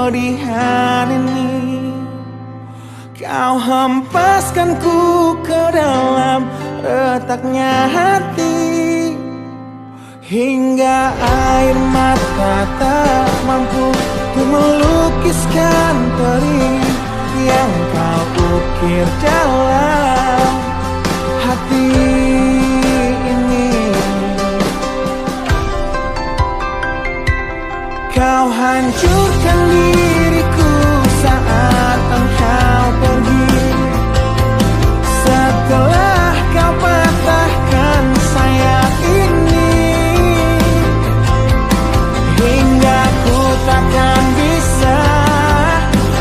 kesedihan ini. Kau hempaskanku ke dalam retaknya hati, hingga air mata tak mampu untuk melukiskan perih yang kau ukir dalam hati ini. Kau hancurkan diriku saat engkau pergi, setelah kau patahkan sayap ini, hingga ku takkan bisa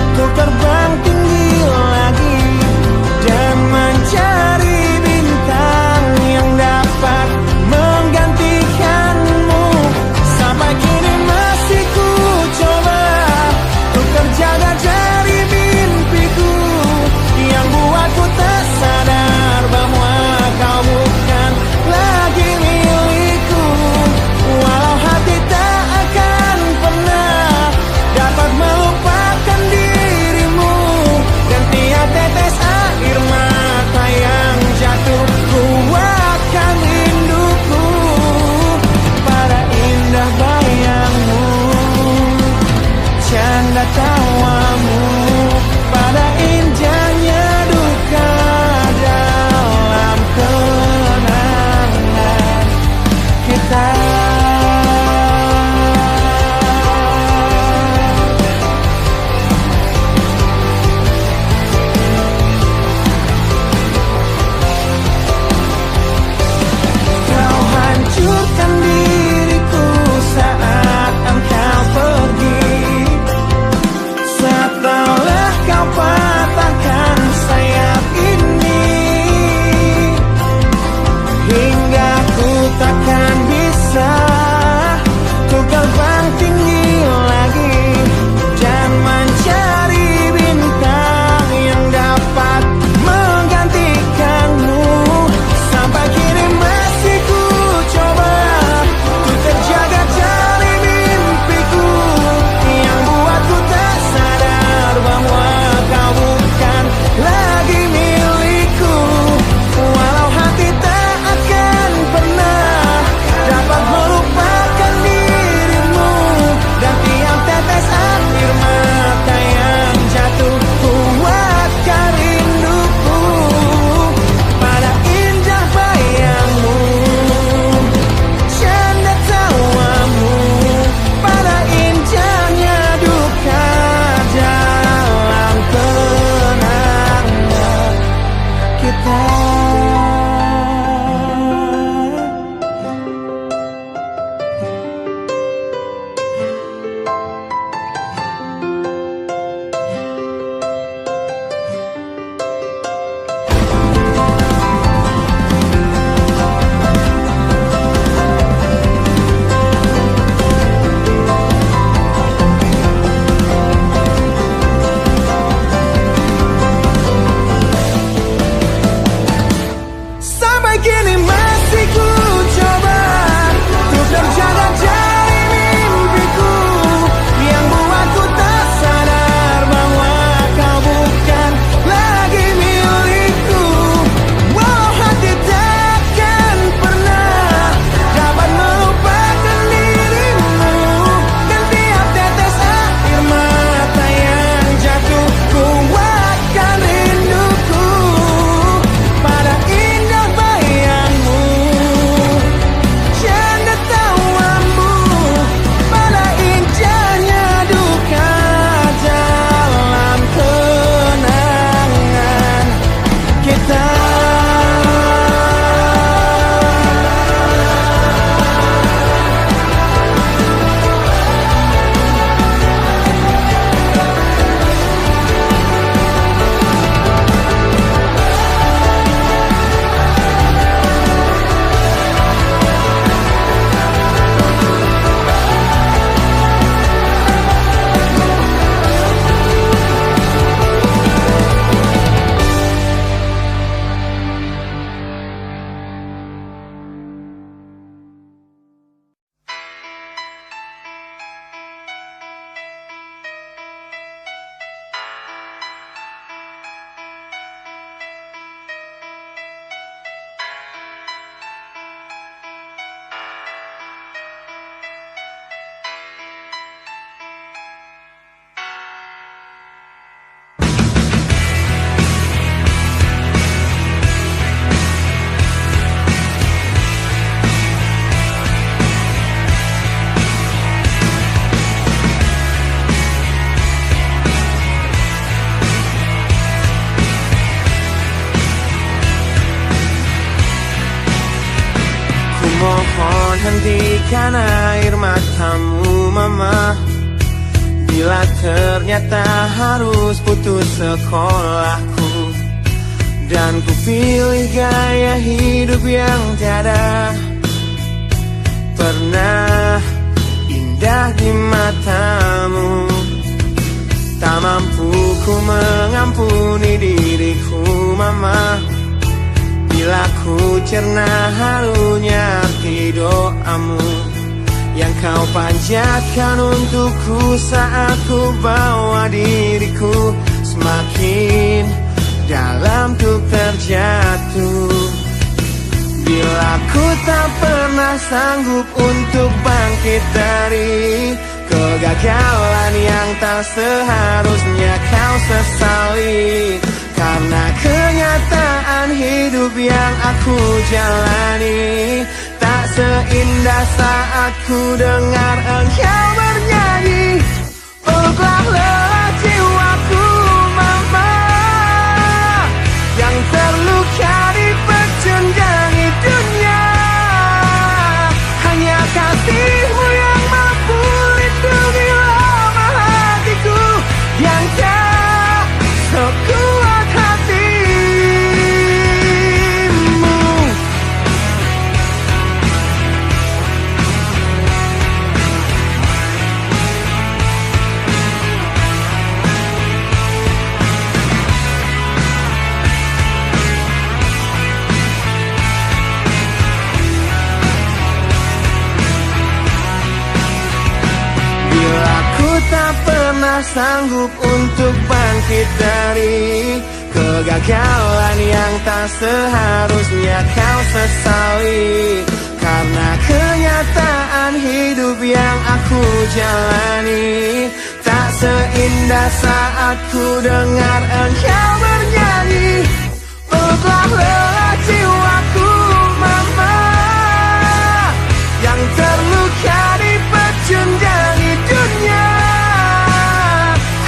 untuk terbang tinggi lagi dan mencari bintang yang dapat menggantikanmu. Sampai kini masih ku coba hentikan air matamu mama. Bila ternyata harus putus sekolahku, dan ku pilih gaya hidup yang tiada pernah indah di matamu. Tak mampu ku mengampuni diriku mama, bila ku cerna harunya arti doamu yang kau panjatkan untukku saat ku bawa diriku semakin dalam untuk terjatuh. Bila ku tak pernah sanggup untuk bangkit dari kegagalan yang tak seharusnya kau sesali, karena kenyataan hidup yang aku jalani tak seindah saat ku dengar engkau bernyanyi. Peluklah lelah jiwaku mama, yang terluka di pecundangi dunia. Hanya kasihmu yang mampu lindungi lemah hatiku yang tak sekuat hatimu. Bila ku tak pernah sanggup untuk bangkit dari kegagalan yang tak seharusnya kau sesali, karena kenyataan hidup yang aku jalani tak seindah saat ku dengar engkau bernyanyi. Peluklah lelah jiwaku mama, yang terluka di pecundangi dunia.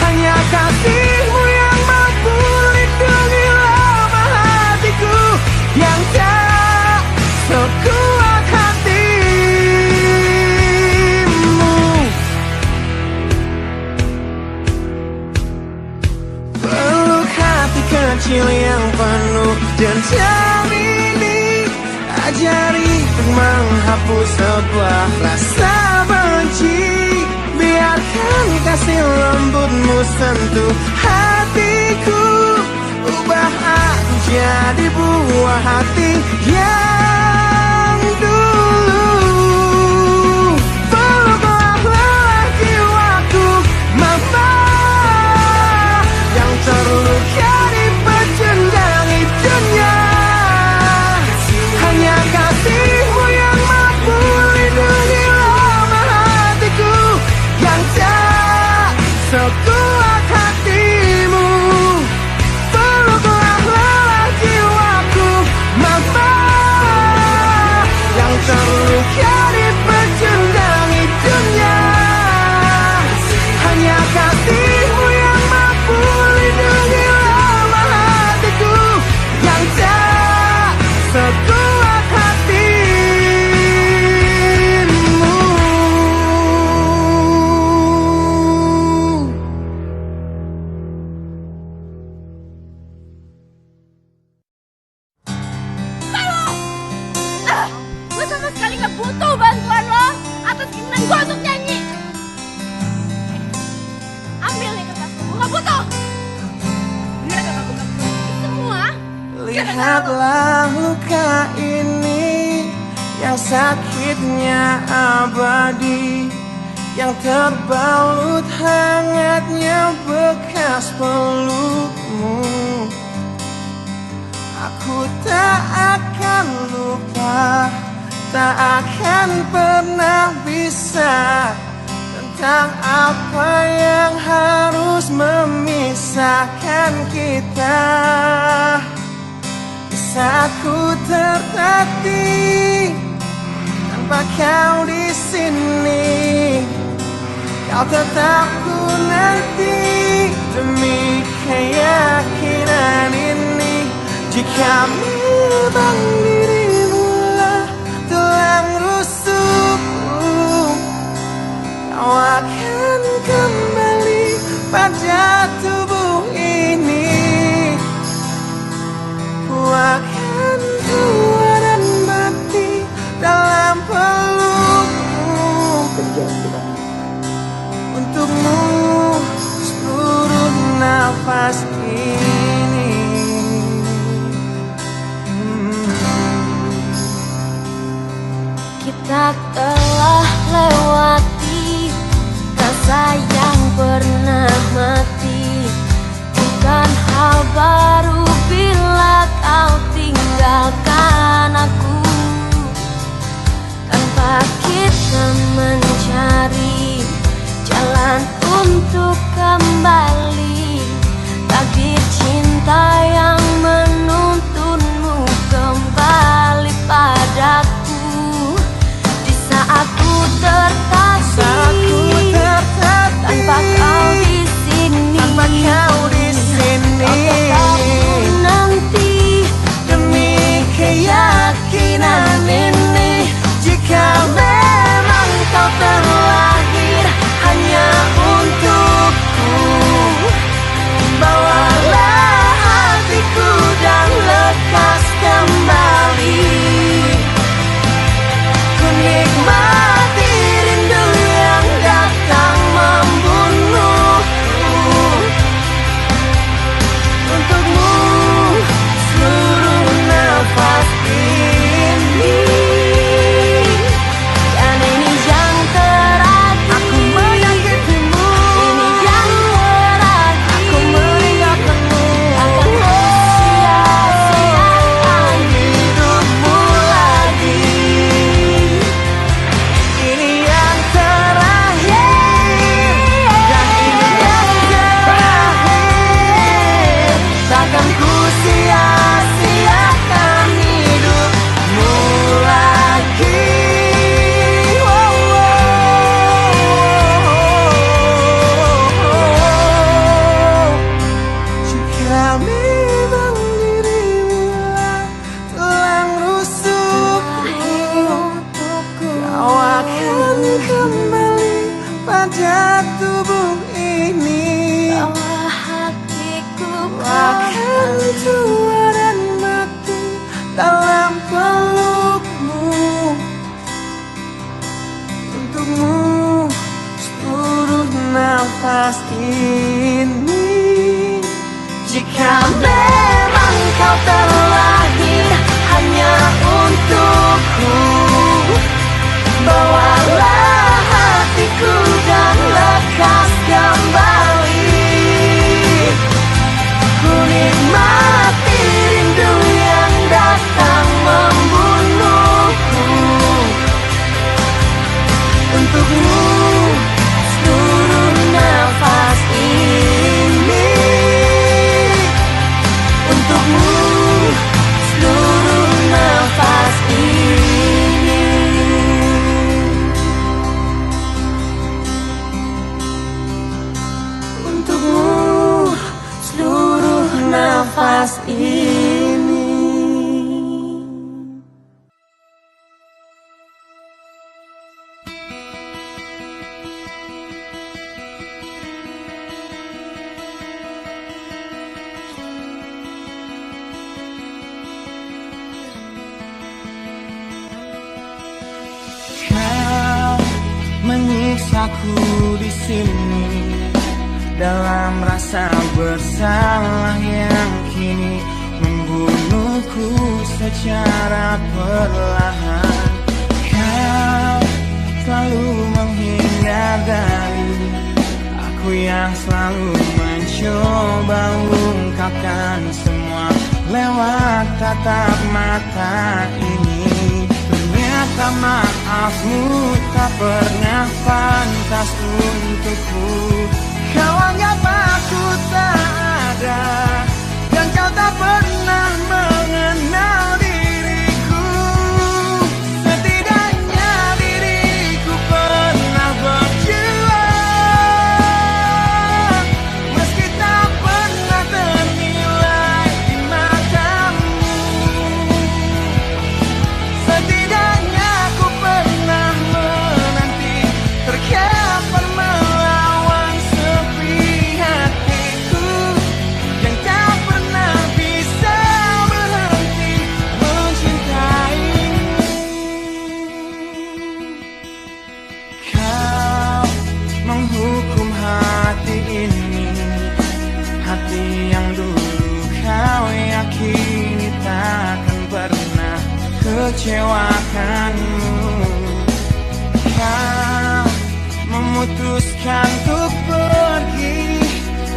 Hanya kasihmu yang mampu lindungi lemah hatiku yang tak sekuat hatimu. Peluk hati kecil yang penuh dendam ini, ajari untuk menghapus sebuah rasa benci. Biarkan kasih lembutmu sentuh hatiku, ubah aku jadi buah hati yang dulu. Peluklah lelah jiwaku mama, yang terluka di pecundangi dunia. Hanya kasihmu yang mampu lindungi lemah hatiku yang tak sekuat hatimu. Peluklah lelah jiwaku mama, yang terluka di pecundangi dunia. Hanya kasihmu yang mampu lindungi lemah hatiku yang tak sekuat hatimu. Gue sama sekali gak butuh bantuan lo atas keinginan gue untuk nyanyi. Ambil nih kertas, gue gak butuh. Bener gak gue gak butuh ini semua? Lihatlah luka ini yang sakitnya abadi, yang terbalut hangatnya bekas pelukmu. Aku tak akan lupa, tak akan pernah bisa tentang apa yang harus memisahkan kita. Di saat ku tertatih tanpa kau di sini, kau tetap ku nanti demi keyakinan ini. Jika memang dirimu lah tulang rusuk telah lewati rasa yang pernah mati. Bukan hal baru bila kau tinggalkan aku, tanpa kita mencari jalan untuk kembali. Takdir cinta yang menuntunmu kembali padaku. Di saat ku tertatih tanpa kau di sini, tanpa kau di sini, kau tetap ku nanti demi keyakinan ini. Jika memang kau terlahir hanya untukku, bawalah hatiku dan lekas kembali. Ku nikmati rindu yang datang membunuhku. Untukmu seluruh nafas ini, dan ini yang terakhir. Aku menyakitimu, ini yang terakhir. Aku meninggalkanmu, akan sia-siakan hidupmu lagi. Ini yang terakhir, dan ini yang terakhir. Takkan ku sia-siakan hidupmu lagi. Jika memang dirimu telah rusukku, kau akan kembali pada tubuh ini. Bawa hatiku Akan tua dan mati dalam pelukmu. Untukmu seluruh nafas ini. Jika memang kau terlahir hanya untukku, bawalah hatiku dan lekas kembali. Ku nikmati rindu yang datang membunuhku. Untukmu seluruh nafas ini. Untukmu seluruh nafas ini. Untukmu seluruh nafas ini. Kau menyiksaku di sini dalam rasa bersalah yang kini membunuhku secara perlahan. Kau selalu menghindar dari aku yang selalu mencoba ungkapkan semua lewat tatap mata ini. Ternyata maafmu tak pernah pantas untukku. Kau anggap aku tak ada, dan kau tak pernah mengenal diriku. Setidaknya diriku pernah berjuang, meski tak pernah ternilai di matamu. Setidaknya aku pernah menanti, terkapar melawan sepi hatiku yang tak pernah bisa berhenti mencintaimu. Kau menghukum hati ini, hati yang dulu kau yakini takkan pernah kecewakanmu. memutuskan untuk pergi.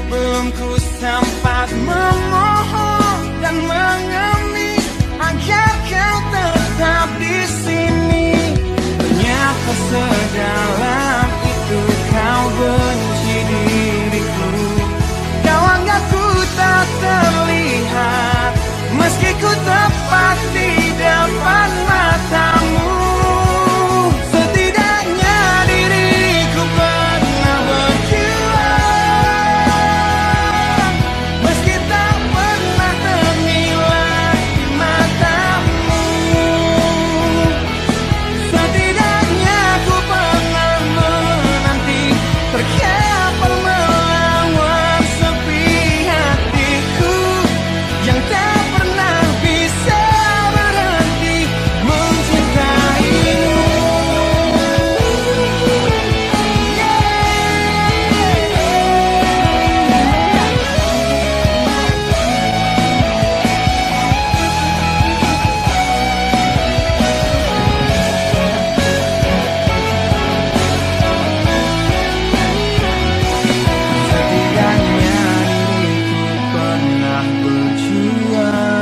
Belum ku sempat memohon dan mengemis agar kau tetap di sini. Ternyata sedalam itu kau benci diriku. Kau anggap ku tak terlihat, meski ku tepat di depan matamu. Setidaknya diriku pernah berjuang, meski tak pernah ternilai di matamu. Setidaknya ku pernah menanti, terkapar melawan sepi hatiku yang tak pernah bisa berhenti mencintaimu. Setidaknya diriku pernah berjuang,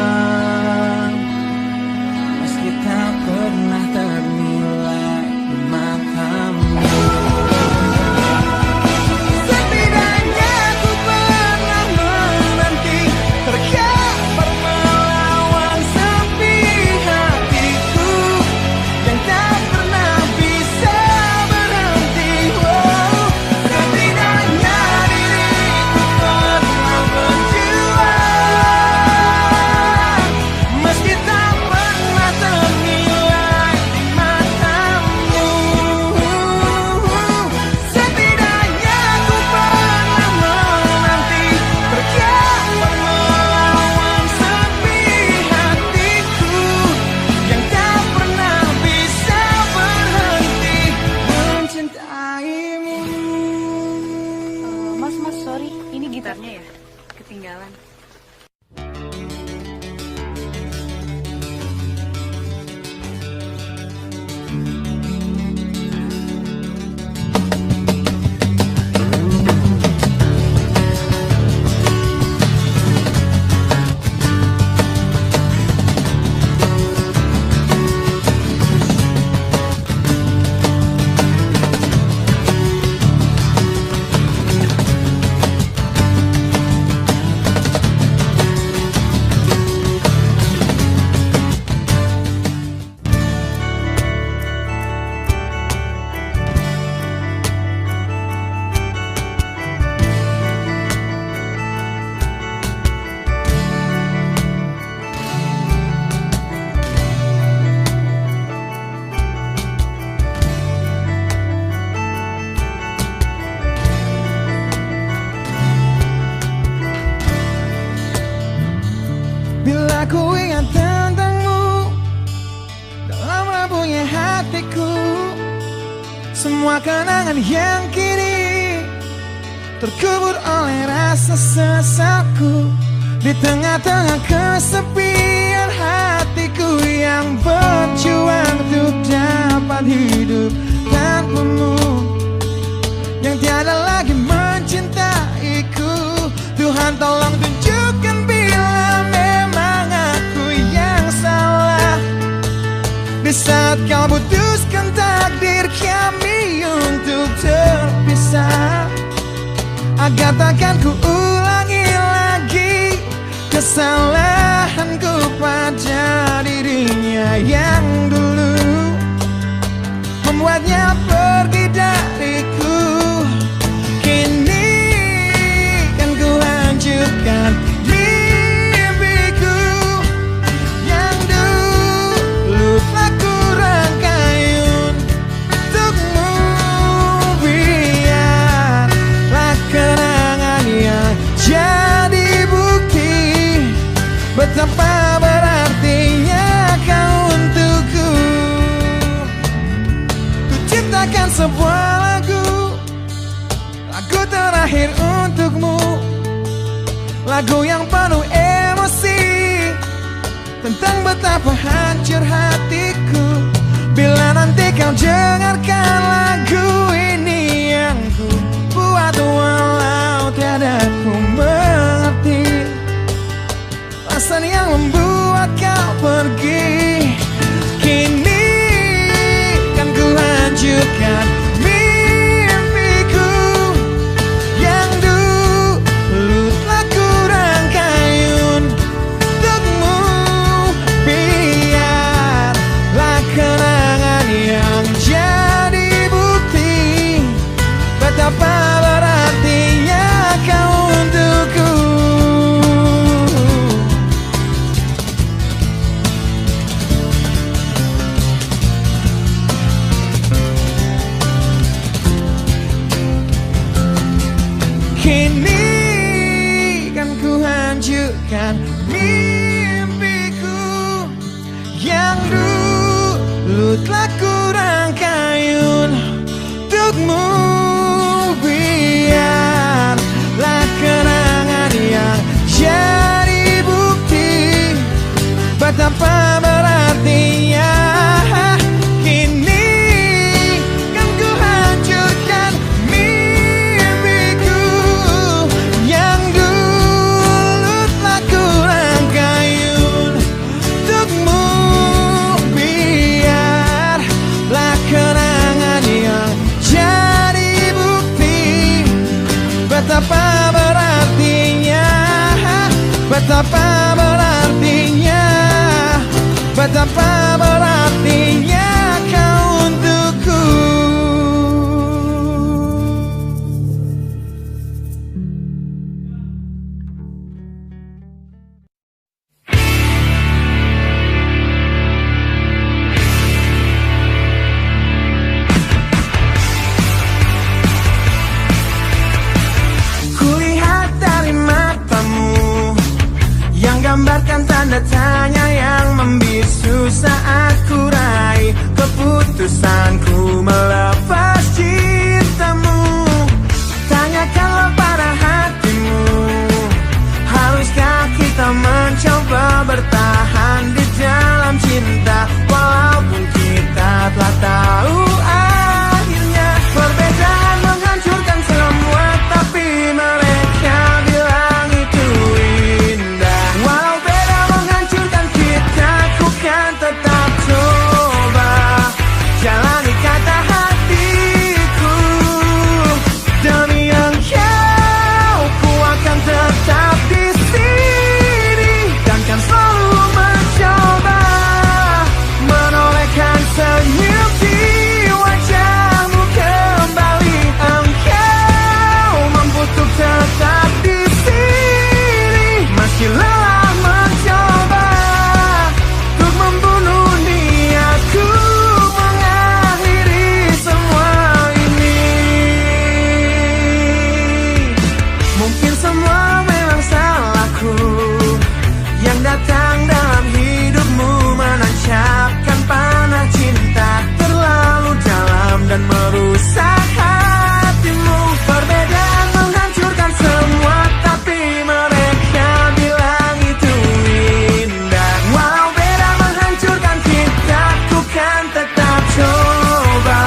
meski tak pernah ternilai di matamu. Setidaknya ku pernah menanti, terkapar melawan sepi hatiku yang tak pernah bisa berhenti. Setidaknya diriku pernah berjuang, meski tak pernah ternilai di matamu. Setidaknya ku pernah menanti, terkapar melawan sepi hatiku yang tak pernah bisa berhenti mencintaimu. Mas, sorry, ini gitarnya ya ketinggalan. Bila ku ingat tentangmu dalam rapuhnya hatiku, semua kenangan yang kini terkubur oleh rasa sesalku. Di tengah-tengah kesepian hatiku yang berjuang untuk dapat hidup tanpamu, yang tiada lagi mencintaiku. Tuhan tolong tunjukkan bila memang aku yang salah, di saat kau putuskan takdir kami untuk terpisah, agar takkan ku ulangi lagi kesalahanku pada dirinya yang dulu membuatnya pergi dariku. Kini kan ku hancurkan mimpiku yang dulu telah ku rangkai untukmu. Biarlah kenangan yang jadi bukti betapa berartinya kau untukku. Ku ciptakan sebuah lagu terakhir untukmu, lagu yang penuh emosi tentang betapa hancur hatiku. Bila nanti kau dengarkan lagu ini yang mimpiku yang dulu telah kurangkayun untukmu. Biarlah kenangan yang jadi bukti betapa berartinya. Kini kan ku hancurkan mimpiku yang dulu telah kurangkayun untukmu. Biarlah kenangan yang jadi bukti betapa berartinya, betapa berartinya, betapa berartinya kau untukku. Kulihat dari matamu yang gambarkan tanda tanya yang membisu saat ku raih keputusanku melepas cintamu. Tanyakanlah pada hatimu, haruskah kita mencoba bertahan di dalam cinta walaupun kita telah tahu akhirnya perbedaan menghancurkan semua, tapi mereka bilang itu indah. Walau beda menghancurkan kita, ku kan tetap coba jalani kata hatiku. Demi engkau, ku akan tetap di sini dan kan selalu mencoba menolehkan senyum di wajahmu kembali. Engkau mampu untuk tetap di sini meski lelah mencoba untuk membunuh niatku mengakhiri semua ini. Mungkin semua memang salahku yang datang dalam hidupmu menancapkan panah cinta terlalu dalam dan merusak hatimu. Perbedaan menghancurkan semua, tapi mereka bilang itu indah. Walau beda menghancurkan kita, ku kan tetap coba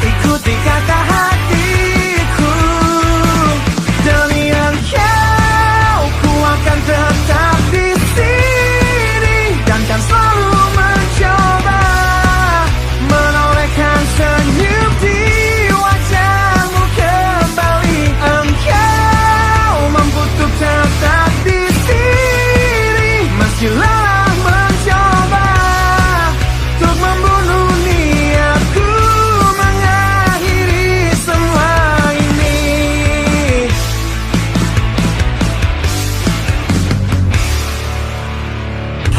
ikuti kata hatiku. Demi engkau, ku akan tetap di sini dan kan selalu mencoba menolehkan senyum di wajahmu kembali. Engkau mampu untuk tetap di sini meski lelah mencoba untuk membunuh niatku mengakhiri semua ini.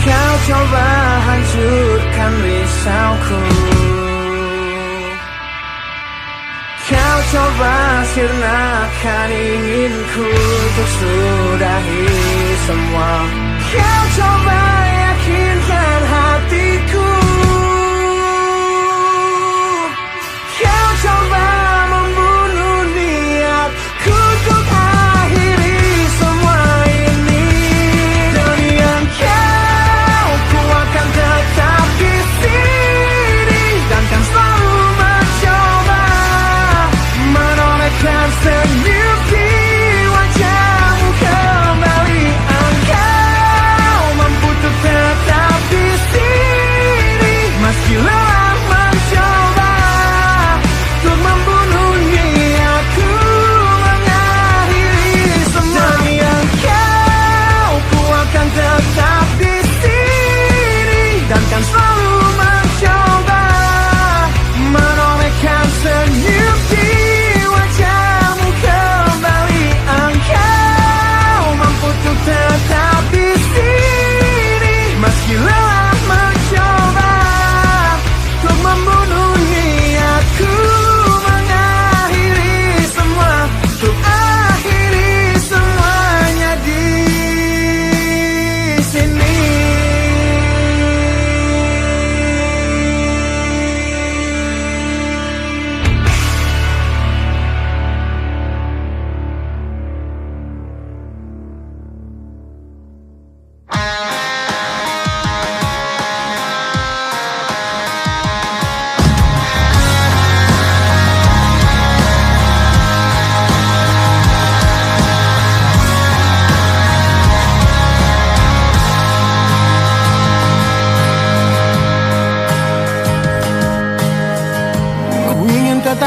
Kau coba hancurkan risauku, kau coba sirnakan inginku untuk sudahi semua. Kau coba yakinkan hatiku, kau coba membunuh niatku untuk akhiri semua ini. Demi engkau, ku akan tetap di sini dan kan selalu mencoba menolehkan senyum di wajahmu kembali. Engkau mampu untuk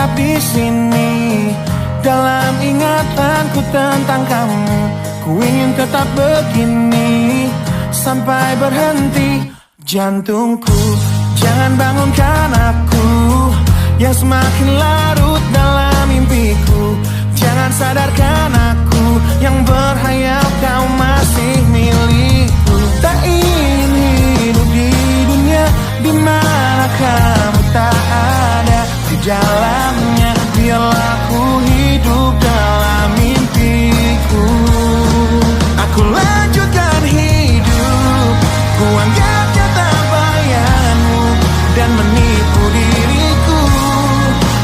tetap di sini. Dalam ingatanku tentang kamu, ku ingin tetap begini sampai berhenti jantungku. Jangan bangunkan aku yang semakin larut dalam mimpiku. Jangan sadarkan aku yang berhayal kau masih milikku. Tak ingin hidup di dunia di mana kamu tak ada di dalamnya. Biarlah ku hidup dalam mimpiku. Aku lanjutkan hidup, ku anggap nyata bayanmu dan menipu diriku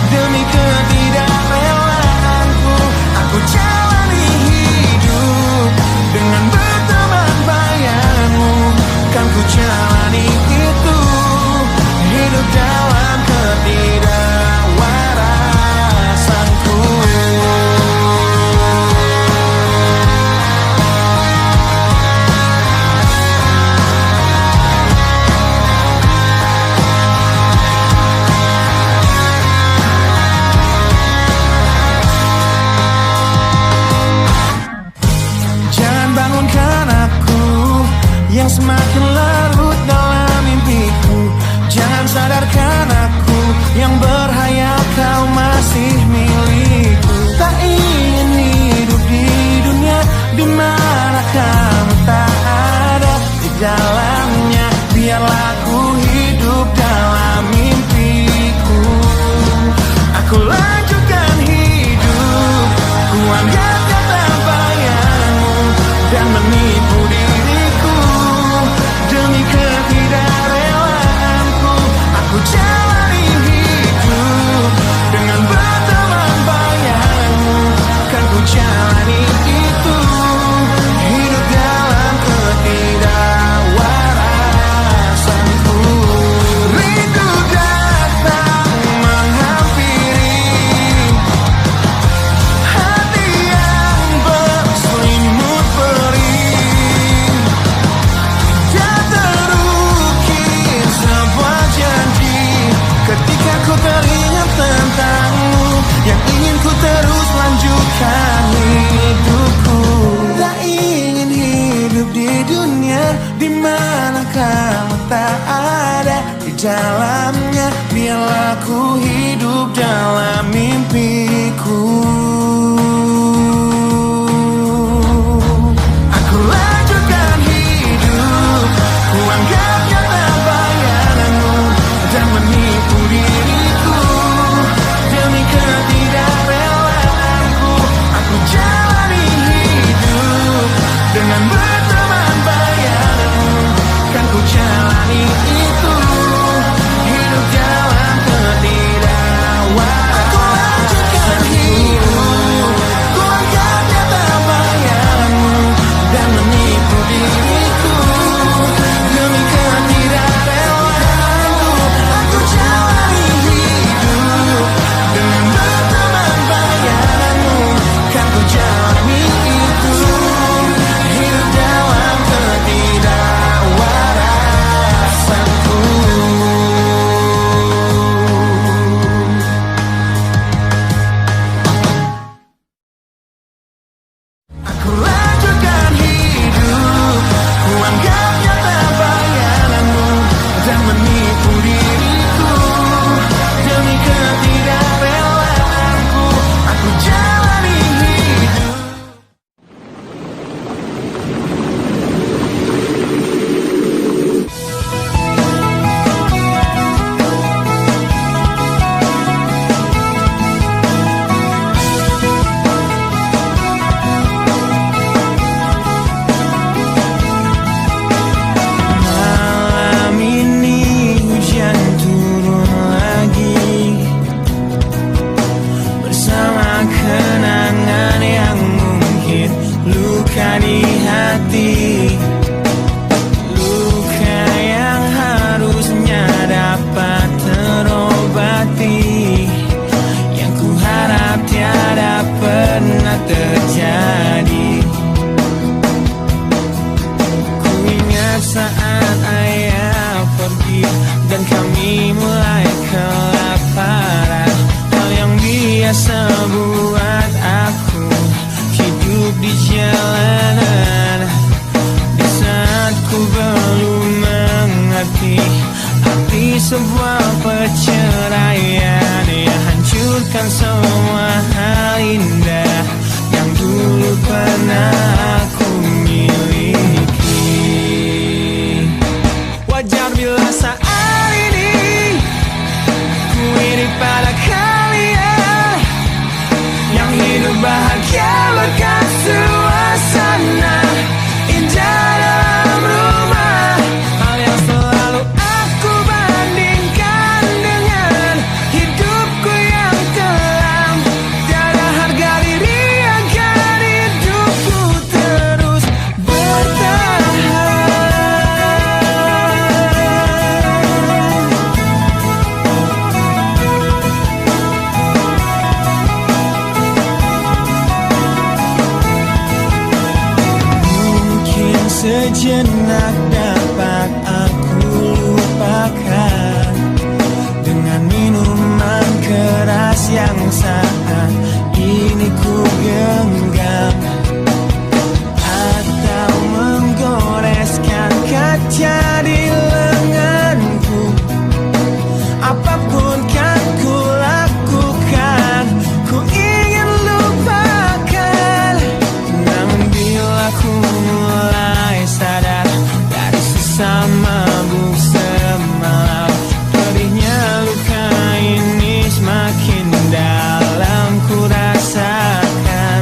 demi ketidakrelaanku. Aku jalani hidup dengan berteman bayangmu. Kan ku jalani itu, hidup dalam ketidakwarasanku. Jangan bangunkan aku yang semakin larut dalam mimpiku. Jangan sadarkan aku yang berhayal kau masih milikku. Tak ingin hidup di dunia di mana kamu tak ada di dalamnya. Biarlah ku hidup dalam mimpiku. Aku lanjutkan hidup, ku anggap nyata bayangmu dan menipu diriku demi ketidakrelaanku. Aku jalani hidup dengan berteman bayangmu. Kan ku jalani itu, hidup dalam ketidakwarasanku. Rindu datang menghampiri hati yang berselimut perih. Dan terukir sebuah janji ketika ku teringat tentangmu, yang ingin ku terus lanjutkan hidupku. Tak ingin hidup di dunia di mana kamu tak ada di dalamnya. Biarlah ku hidup dalam mimpiku. Aku lanjutkan hidup, ku anggap nyata bayanganmu dan menipu diriku demi ketidakrelaanku. Aku jalani hidup dengan berteman bayanganmu. Kan ku jalani itu, biasa buat aku hidup di jalanan. Di saat ku belum mengerti arti sebuah perceraian yang hancurkan semua hal indah yang dulu pernah aku miliki. Wajar bila saat ini ku iri pada kalian yang hidup bahagia berkat suasana indah dalam rumah. Hal yang selalu aku bandingkan dengan hidupku yang kelam. Tiada harga diri agar hidupku terus bertahan. Mungkin sejenak dapat aku lupakan dengan minuman keras yang saat ini ku genggam, atau menggoreskan kaca di lenganku. Apapun kan ku lakukan, ku ingin lupakan. Namun bila ku mulai sadar dari sesama mabuk semalam, pedihnya luka ini semakin dalam ku rasakan.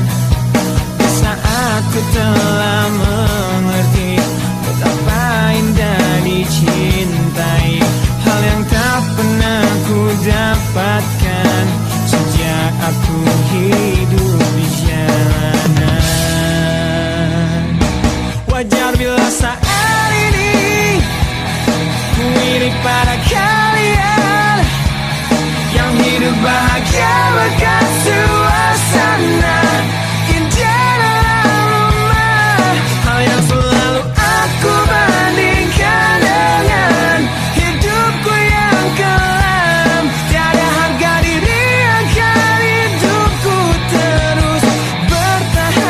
Di saat ku telah mengerti betapa indah dicintai, hal yang tak pernah ku dapatkan sejak aku hidup di jalanan. Wajar bila saat ini ku iri pada kalian yang hidup bahagia berkat suasana indah dalam rumah. Hal yang selalu aku bandingkan dengan hidupku yang kelam. Tiada harga diri agar hidupku terus bertahan.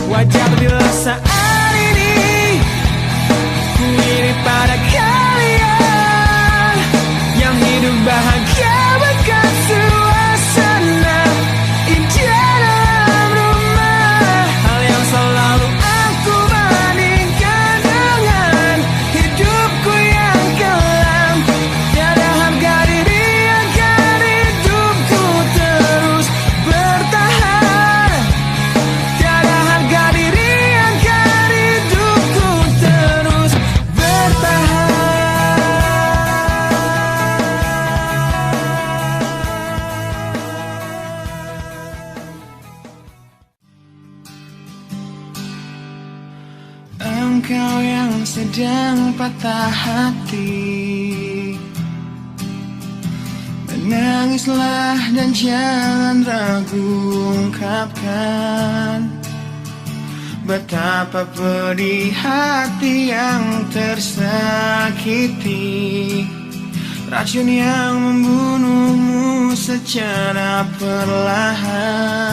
Wajar bila saat ini ku iri pada kalian yang hidup bahagia berkat suasana indah dalam rumah. Hal yang selalu aku bandingkan dengan hidupku yang kelam. Tiada harga diri agar hidupku terus bertahan. Tiada harga diri agar hidupku terus bertahan. Engkau yang sedang patah hati, menangislah dan jangan ragu ungkapkan betapa pedih hati yang tersakiti, racun yang membunuhmu secara perlahan.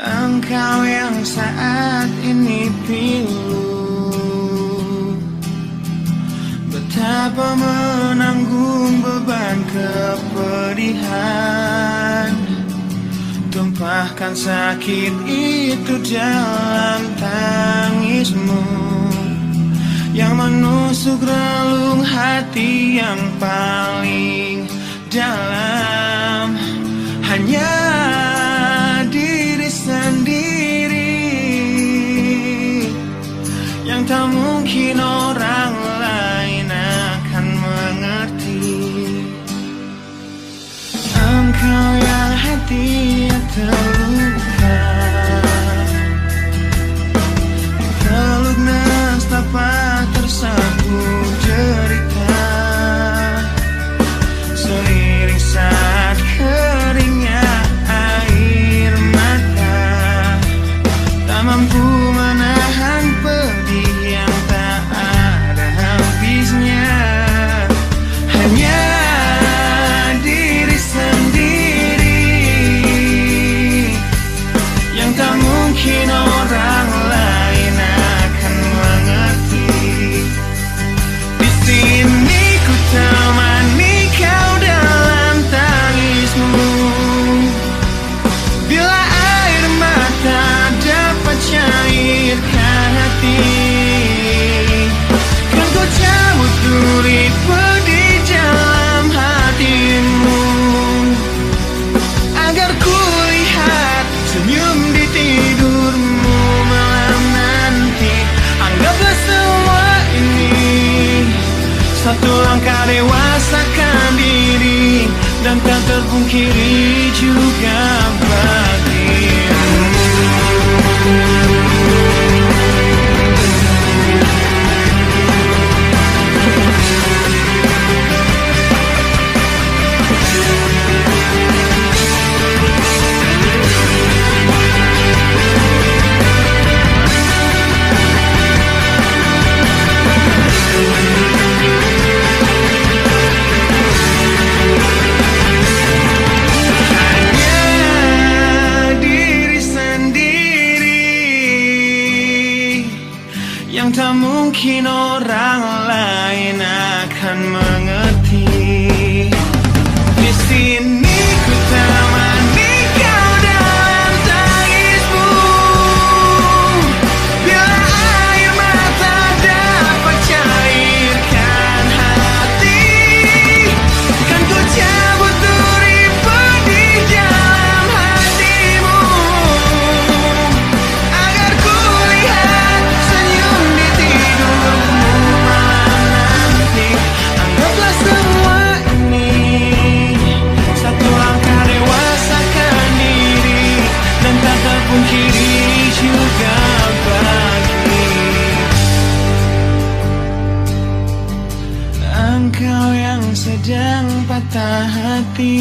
Engkau yang saat ini pilu, betapa menanggung beban kepedihan. Tumpahkan sakit itu dalam tangismu yang menusuk relung hati yang paling dalam. Hanya diri sendiri yang tak mungkin orang lain akan mengerti. Engkau yang hatinya terluka, peluk nestapa tersapu derita, seiring saat keringnya air mata, tak mampu menahan pedih yang tak ada langkah dewasakan diri dan tak terpungkiri juga bagimu. Yang tak mungkin orang lain akan mengerti. Di sini ku temani kau dalam tangismu. Bila air mata dapat cairkan hati, kan ku cabut duri di dalam hatimu, agar ku lihat senyum di tidurmu malam nanti. Anggaplah semua ini satu langkah dewasakan diri dan tak terpungkiri juga bagi engkau yang sedang patah hati.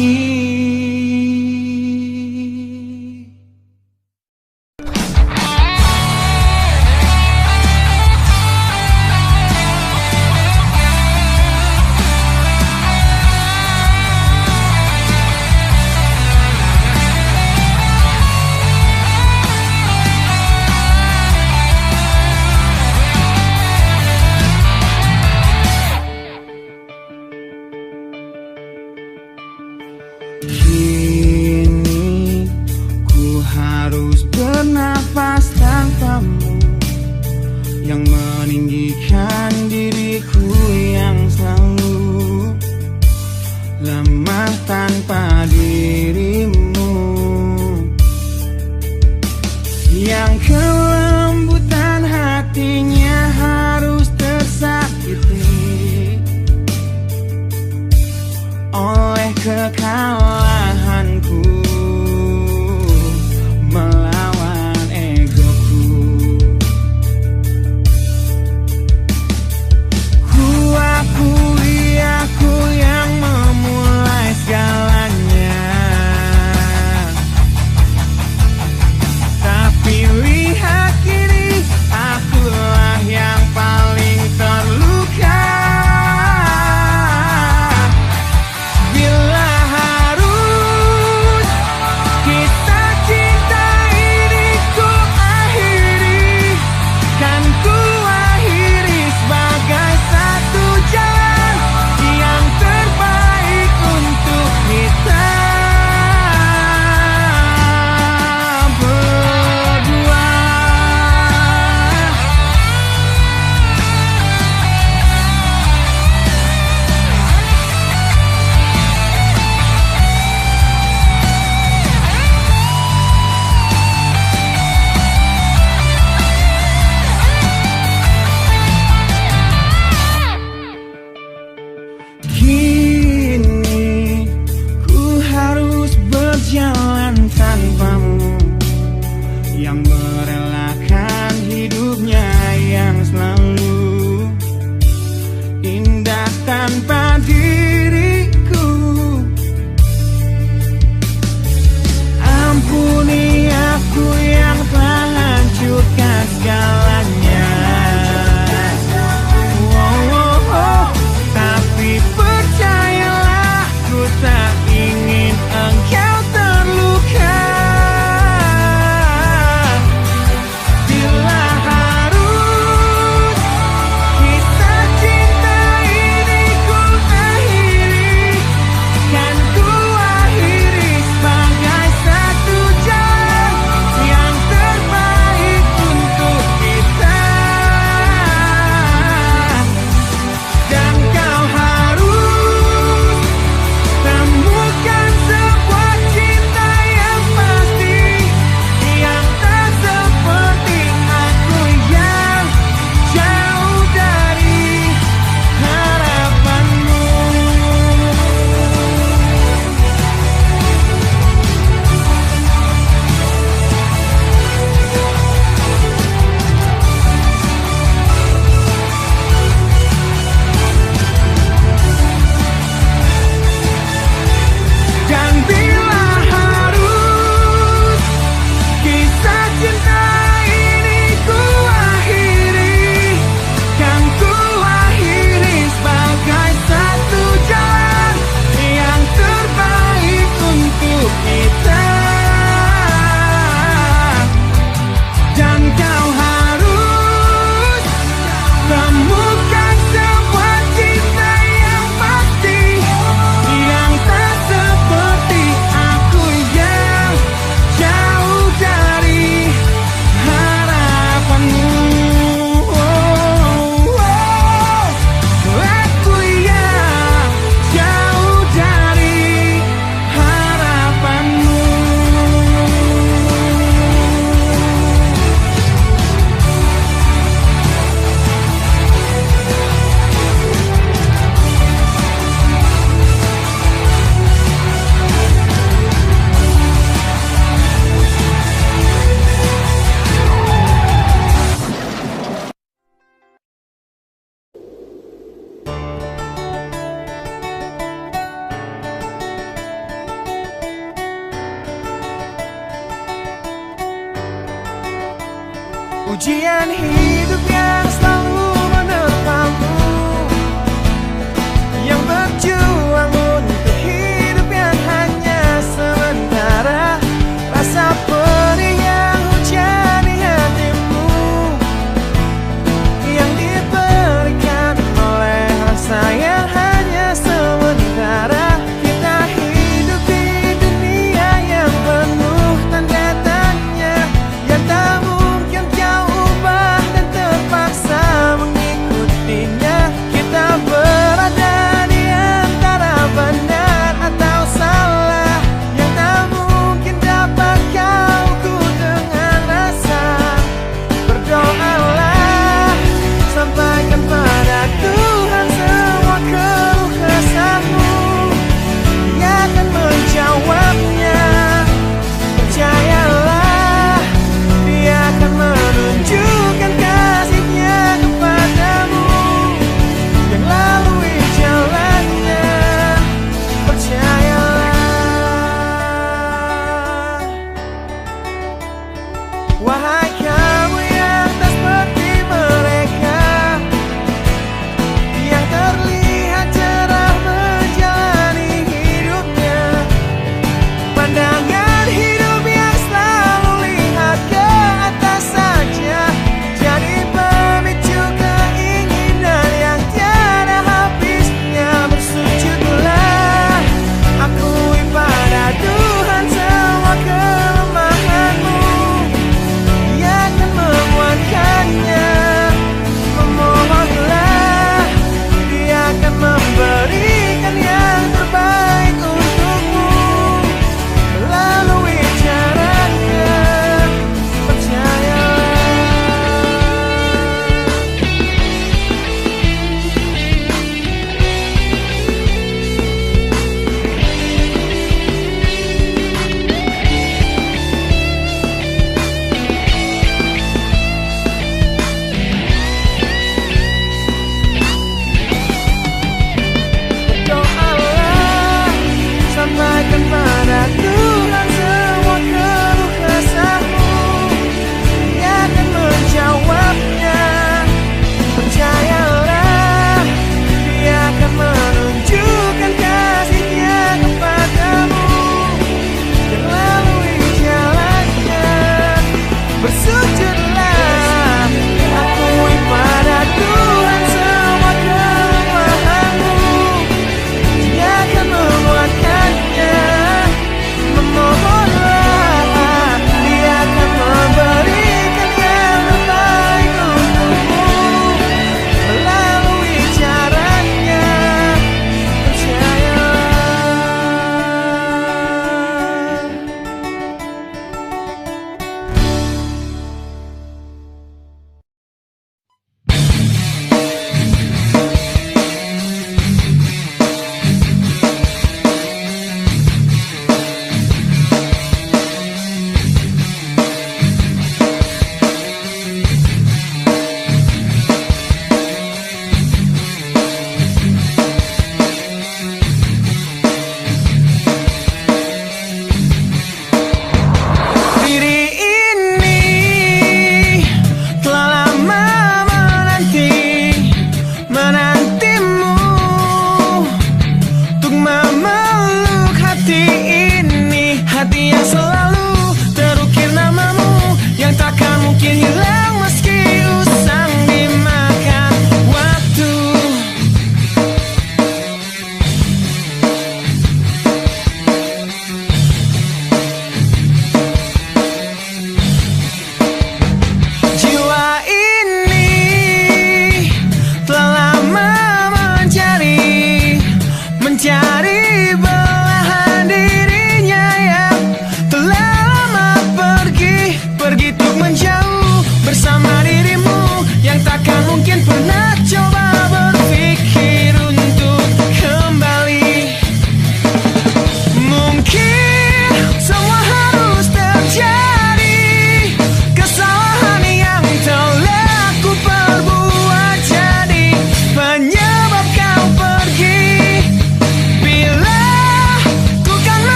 Ujian hidup yang selalu menerpamu, yang berjuang untuk hidup yang hanya sementara. Rasa perih yang hujani hatimu, yang diberikan oleh rasa yang hanya sementara. Kita hidup di dunia yang penuh tanda tanya, yang tak mungkin kau ubah dan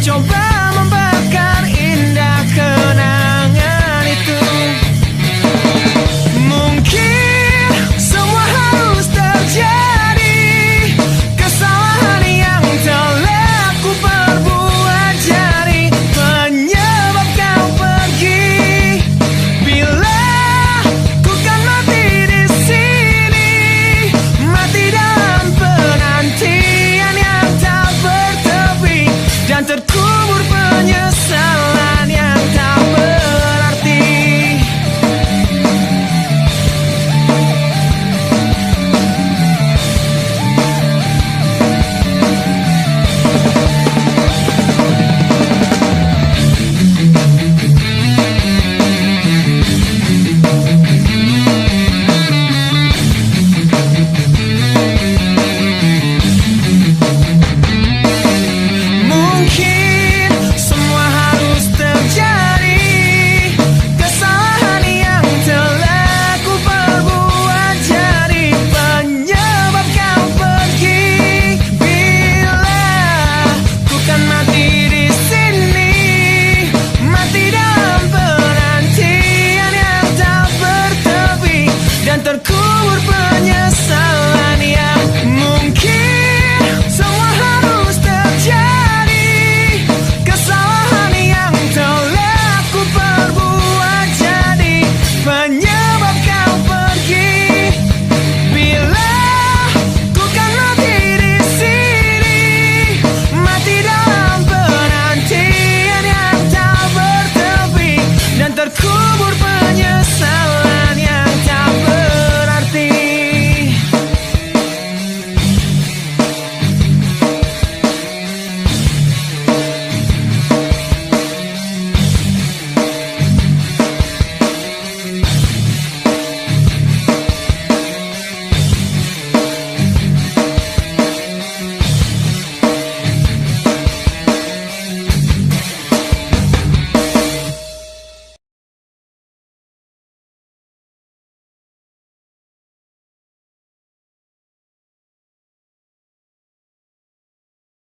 coba